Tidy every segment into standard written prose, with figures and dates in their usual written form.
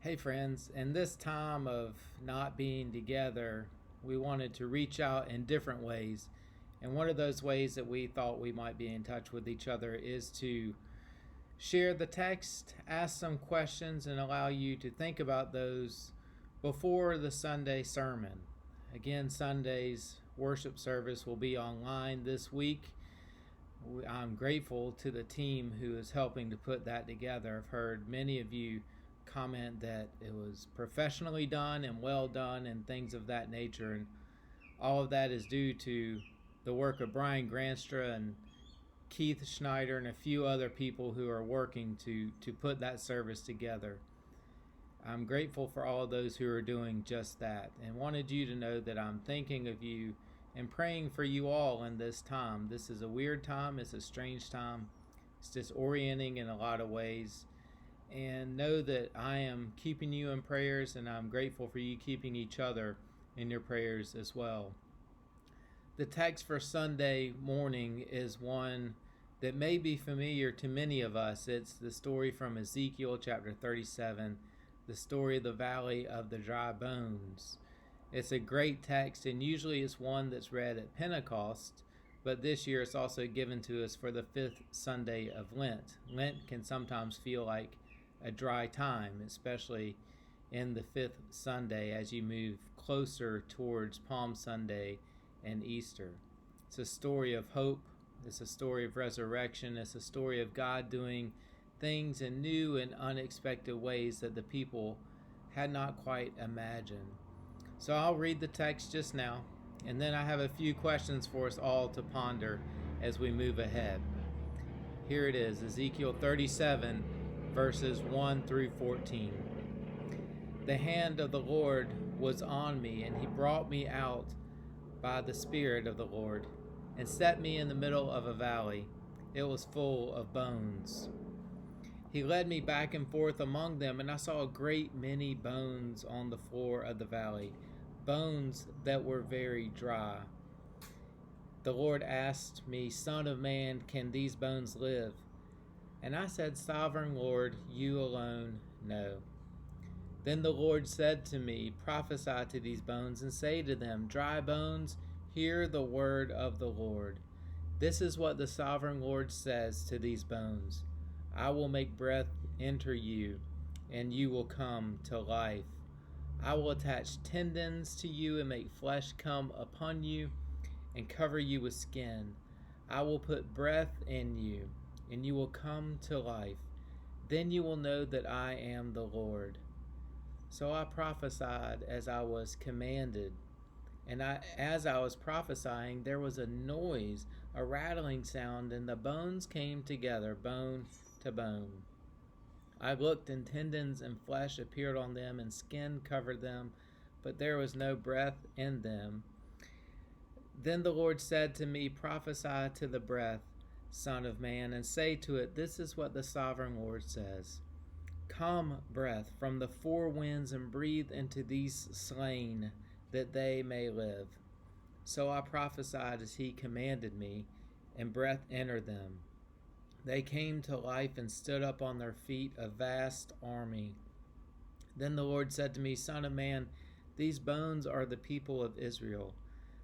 Hey, friends, in this time of not being together, we wanted to reach out in different ways. And one of those ways that we thought we might be in touch with each other is to share the text, ask some questions, and allow you to think about those before the Sunday sermon. Again, Sunday's worship service will be online this week. I'm grateful to the team who is helping to put that together. I've heard many of you comment that it was professionally done and well done and things of that nature, and all of that is due to the work of Brian Granstra and Keith Schneider and a few other people who are working to put that service together. I'm grateful for all of those who are doing just that, and wanted you to know that I'm thinking of you and praying for you all in this time. This is a weird time, it's a strange time, it's disorienting in a lot of ways. And know that I am keeping you in prayers, and I'm grateful for you keeping each other in your prayers as well. The text for Sunday morning is one that may be familiar to many of us. It's the story from Ezekiel chapter 37, the story of the valley of the dry bones. It's a great text, and usually it's one that's read at Pentecost, but this year it's also given to us for the fifth Sunday of Lent. Lent can sometimes feel like a dry time, especially in the fifth Sunday as you move closer towards Palm Sunday and Easter. It's a story of hope, it's a story of resurrection, it's a story of God doing things in new and unexpected ways that the people had not quite imagined. So I'll read the text just now, and then I have a few questions for us all to ponder as we move ahead. Here it is, Ezekiel 37, verses 1 through 14. The hand of the Lord was on me, and he brought me out by the Spirit of the Lord, and set me in the middle of a valley. It was full of bones. He led me back and forth among them, and I saw a great many bones on the floor of the valley, bones that were very dry. The Lord asked me, Son of man, can these bones live? And I said, Sovereign Lord, you alone know. Then the Lord said to me, Prophesy to these bones and say to them, Dry bones, hear the word of the Lord. This is what the Sovereign Lord says to these bones. I will make breath enter you, and you will come to life. I will attach tendons to you and make flesh come upon you and cover you with skin. I will put breath in you, and you will come to life. Then you will know that I am the Lord. So I prophesied as I was commanded. And as I was prophesying, there was a noise, a rattling sound, and the bones came together, bone to bone. I looked, and tendons and flesh appeared on them, and skin covered them, but there was no breath in them. Then the Lord said to me, Prophesy to the breath, Son of man, and say to it, This is what the Sovereign Lord says. Come, breath, from the four winds, and breathe into these slain, that they may live. So I prophesied as he commanded me, and breath entered them. They came to life and stood up on their feet, a vast army. Then the Lord said to me, Son of man, these bones are the people of Israel.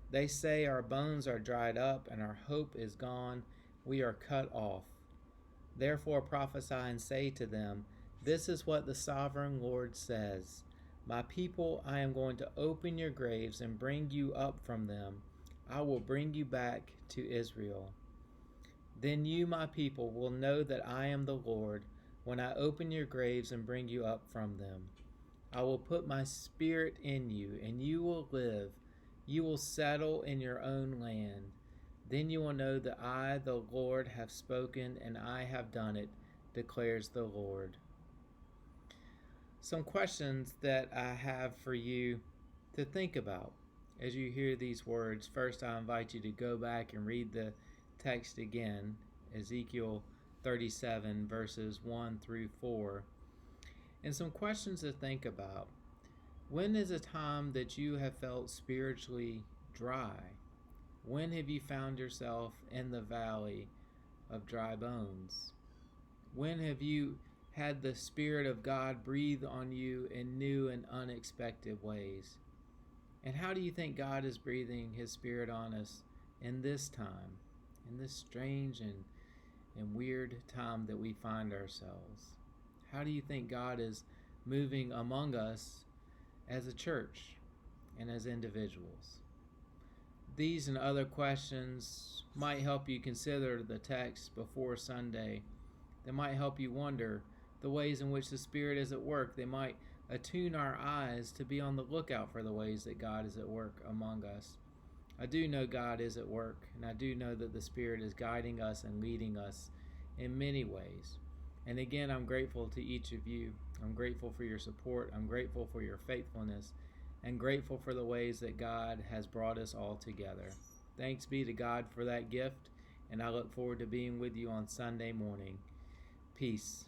They say, Our bones are dried up, and our hope is gone. We are cut off. Therefore prophesy and say to them, This is what the Sovereign Lord says. My people, I am going to open your graves and bring you up from them. I will bring you back to Israel. Then you, my people, will know that I am the Lord when I open your graves and bring you up from them. I will put my spirit in you, and you will live. You will settle in your own land. Then you will know that I, the Lord, have spoken, and I have done it, declares the Lord. Some questions that I have for you to think about as you hear these words. First, I invite you to go back and read the text again, Ezekiel 37, verses 1 through 4. And some questions to think about. When is a time that you have felt spiritually dry? When have you found yourself in the valley of dry bones? When have you had the Spirit of God breathe on you in new and unexpected ways? And how do you think God is breathing His Spirit on us in this time, in this strange and weird time that we find ourselves? How do you think God is moving among us as a church and as individuals? These and other questions might help you consider the text before Sunday. They might help you wonder the ways in which the Spirit is at work. They might attune our eyes to be on the lookout for the ways that God is at work among us. I do know God is at work, and I do know that the Spirit is guiding us and leading us in many ways. And again, I'm grateful to each of you. I'm grateful for your support. I'm grateful for your faithfulness, and grateful for the ways that God has brought us all together. Thanks be to God for that gift, and I look forward to being with you on Sunday morning. Peace.